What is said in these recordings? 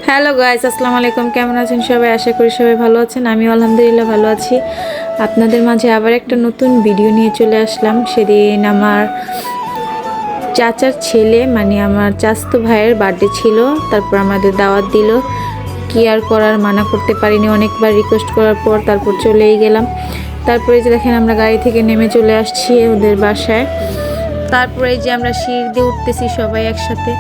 Hello guys, আসসালামু আলাইকুম। কেমন আছেন সবাই? আশা করি সবাই ভালো আছেন। আমিও আলহামদুলিল্লাহ ভালো আছি। আপনাদের মাঝে আবার একটা নতুন ভিডিও নিয়ে চলে আসলাম। সেদিন আমার চাচার ছেলে মানে আমার চাচাতো ভাইয়ের বার্থডে ছিল। তারপর আমাদের দাওয়াত দিল। কি আর করার, মানা করতে পারিনি। অনেকবার রিকোয়েস্ট করার পর তারপর চলেই গেলাম। তারপরে যে দেখেন আমরা গাড়ি থেকে নেমে চলে আসছি ওদের বাসায়। তারপরে যে আমরা সিঁড়ি দিয়ে উঠতেছি সবাই একসাথে,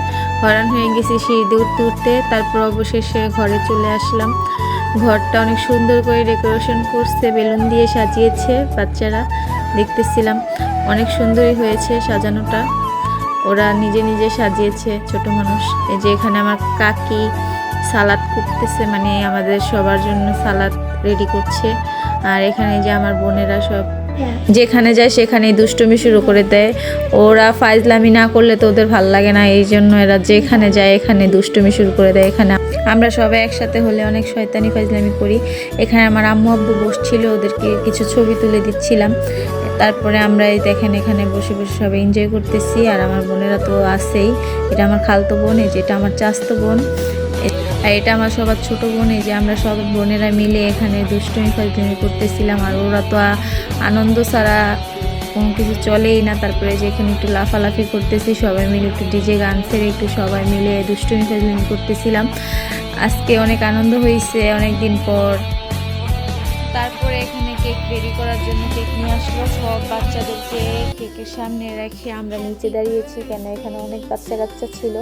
হয়রান হয়ে গেছি সিঁড়ি দিয়ে উঠতে উঠতে। তারপর অবশেষে ঘরে চলে আসলাম। ঘরটা অনেক সুন্দর করে ডেকোরেশন করছে, বেলুন দিয়ে সাজিয়েছে বাচ্চারা, দেখতেছিলাম অনেক সুন্দরই হয়েছে সাজানোটা। ওরা নিজে নিজে সাজিয়েছে, ছোট মানুষ। এই যে এখানে আমার কাকি সালাদ করতেছে, মানে আমাদের সবার জন্য সালাদ রেডি করছে। আর এখানে যে আমার বোনেরা সব যেখানে যায় সেখানেই দুষ্টুমি শুরু করে দেয়। ওরা ফাইজলামি না করলে তো ওদের ভাল লাগে না, এই জন্য এরা যেখানে যায় এখানে দুষ্টুমি শুরু করে দেয়। এখানে আমরা সবাই একসাথে হলে অনেক শয়তানি ফাইজলামি করি। এখানে আমার আম্মু আব্বু বসছিল, ওদেরকে কিছু ছবি তুলে দিচ্ছিলাম। তারপরে আমরা এই দেখেন এখানে বসে বসে সবাই এনজয় করতেছি। আর আমার বোনেরা তো আছেই। এটা আমার খালতো বোন, এই যে এটা আমার চাচাতো বোন, আর এটা আমার সবার ছোট বোন। এই যে আমরা সব বোনেরা মিলে এখানে দুষ্টুমি ফাজলামি করতেছিলাম। আর ওরা তো আনন্দ ছাড়া কোনো কিছু চলেই না। তারপরে যে এখানে একটু লাফালাফি করতেছি সবাই মিলে, একটু ডিজে গান ছেড়ে একটু সবাই মিলে দুষ্টুমি ফাজলামি করতেছিলাম। আজকে অনেক আনন্দ হয়েছে অনেক দিন পর। তারপরে এখানে কেক রেডি করার জন্য কেক নিয়ে আসলো, সব বাচ্চাদেরকে কেকের সামনে রেখে আমরা নিচে দাঁড়িয়েছি, কেন এখানে অনেক বাচ্চা কাচ্চা ছিল।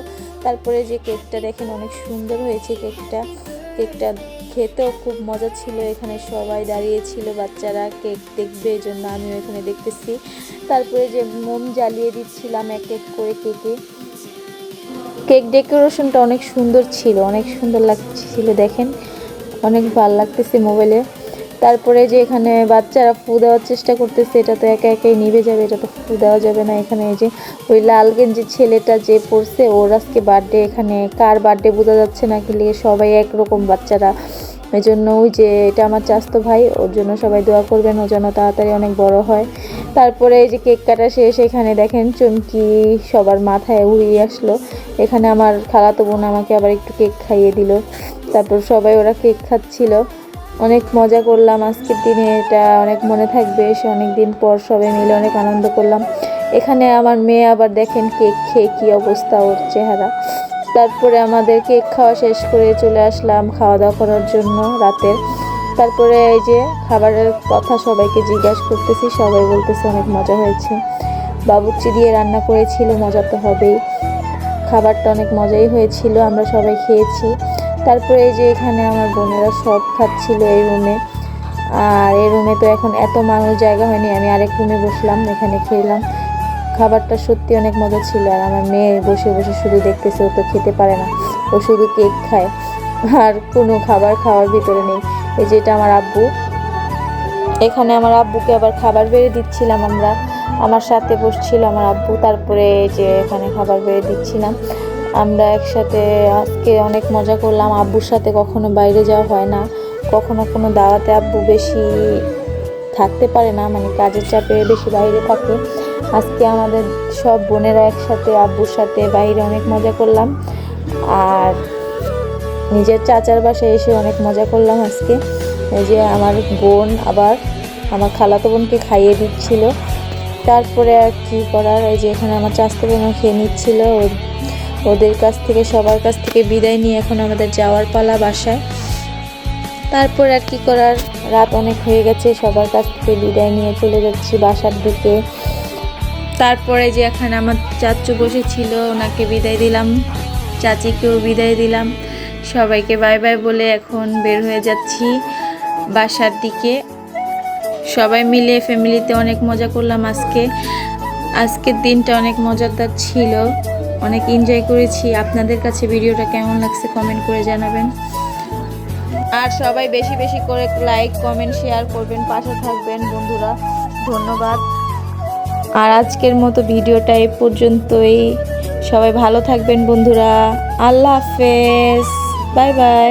তারপরে যে কেকটা দেখেন অনেক সুন্দর হয়েছে কেকটা খেতেও খুব মজা ছিল। এখানে সবাই দাঁড়িয়েছিল, বাচ্চারা কেক দেখবে, এই জন্য আমিও এখানে দেখতেছি। তারপরে যে মোম জ্বালিয়ে দিচ্ছিলাম এক এক করে কেক ডেকোরেশনটা অনেক সুন্দর ছিল, অনেক সুন্দর লাগছিল। দেখেন অনেক ভালো লাগতেছে মোবাইলে। তারপরে যে এখানে বাচ্চারা ফু দেওয়ার চেষ্টা করতেছে, এটা তো একা একাই নিভে যাবে, এটা তো ফু দেওয়া যাবে না। এখানে এই যে ওই লাল গেঞ্জি ছেলেটা যে পড়ছে, ওর আজকে বার্থডে। এখানে কার বার্থডে বোঝা যাচ্ছে না, কি সবাই একরকম বাচ্চারা। এই জন্য ওই যে এটা আমার চাচাতো ভাই, ওর জন্য সবাই দোয়া করবেন, ও যেন তাড়াতাড়ি অনেক বড় হয়। তারপরে এই যে কেক কাটা শেষ, এখানে দেখেন চুমকি সবার মাথায় উড়িয়ে আসলো। এখানে আমার খালাতো বোন আমাকে আবার একটু কেক খাইয়ে দিল। তারপর সবাই ওরা কেক খাচ্ছিল, অনেক মজা করলাম আজকের দিনে। এটা অনেক মনে থাকবে, সে অনেক দিন পর সবাই মিলে অনেক আনন্দ করলাম। এখানে আমার মেয়ে আবার দেখেন কেক খেয়ে কী অবস্থা ওর চেহারা। তারপরে আমাদের কেক খাওয়া শেষ করে চলে আসলাম খাওয়া দাওয়া করার জন্য রাতের। তারপরে এই যে খাবারের কথা সবাইকে জিজ্ঞাসা করতেছি, সবাই বলতেছে অনেক মজা হয়েছে, বাবুর্চি দিয়ে রান্না করেছিল, মজা তো হবেই। খাবারটা অনেক মজাই হয়েছিল, আমরা সবাই খেয়েছি। তারপরে এই যে এখানে আমার বোনেরা সব খাচ্ছিল এই রুমে। আর এই রুমে তো এখন এত মানুষ জায়গা হয়নি, আমি আরেক রুমে বসলাম, এখানে খেলাম। খাবারটা সত্যি অনেক মজা ছিল। আর আমার মেয়ে বসে বসে শুধু দেখতেছে, ও তো খেতে পারে না, ও শুধু কেক খায়, আর কোনো খাবার খাওয়ার ভিতরে নেই। এই যে এটা আমার আব্বু, এখানে আমার আব্বুকে আবার খাবার বেড়ে দিচ্ছিলাম আমরা, আমার সাথে বসছিল আমার আব্বু। তারপরে যে এখানে খাবার বেড়ে দিচ্ছিলাম আমরা একসাথে। আজকে অনেক মজা করলাম, আব্বুর সাথে কখনো বাইরে যাওয়া হয় না, কখনো কোনো দাওয়াতে আব্বু বেশি থাকতে পারে না, মানে কাজের চাপে বেশি বাইরে থাকে। আজকে আমাদের সব বোনেরা একসাথে আব্বুর সাথে বাইরে অনেক মজা করলাম। আর নিজের চাচার বাসায় এসে অনেক মজা করলাম আজকে। এই যে আমার বোন আবার আমার খালাতো বোনকে খাইয়ে দিচ্ছিল। তারপরে আর কি করার, এই যে এখানে আমার চাচাতো বোনও খেয়ে নিচ্ছিল। ওদের কাছ থেকে সবার কাছ থেকে বিদায় নিয়ে এখন আমাদের যাওয়ার পালা বাসায়। তারপর আর কি করার, রাত অনেক হয়ে গেছে, সবার কাছ থেকে বিদায় নিয়ে চলে যাচ্ছি বাসার দিকে। তারপরে যে এখানে আমার চাচু বসেছিল, ওনাকে বিদায় দিলাম, চাচিকেও বিদায় দিলাম, সবাইকে বাই বাই বলে এখন বের হয়ে যাচ্ছি বাসার দিকে। সবাই মিলে ফ্যামিলিতে অনেক মজা করলাম আজকের দিনটা অনেক মজাদার ছিল, অনেক এনজয় করেছি। আপনাদের কাছে ভিডিওটা কেমন লাগছে কমেন্ট করে জানাবেন। আর সবাই বেশি বেশি করে লাইক কমেন্ট শেয়ার করবেন, পাশে থাকবেন বন্ধুরা, ধন্যবাদ। আর আজকের মতো ভিডিওটা এই পর্যন্তই। সবাই ভালো থাকবেন বন্ধুরা, আল্লাহ হাফেজ, বাই বাই।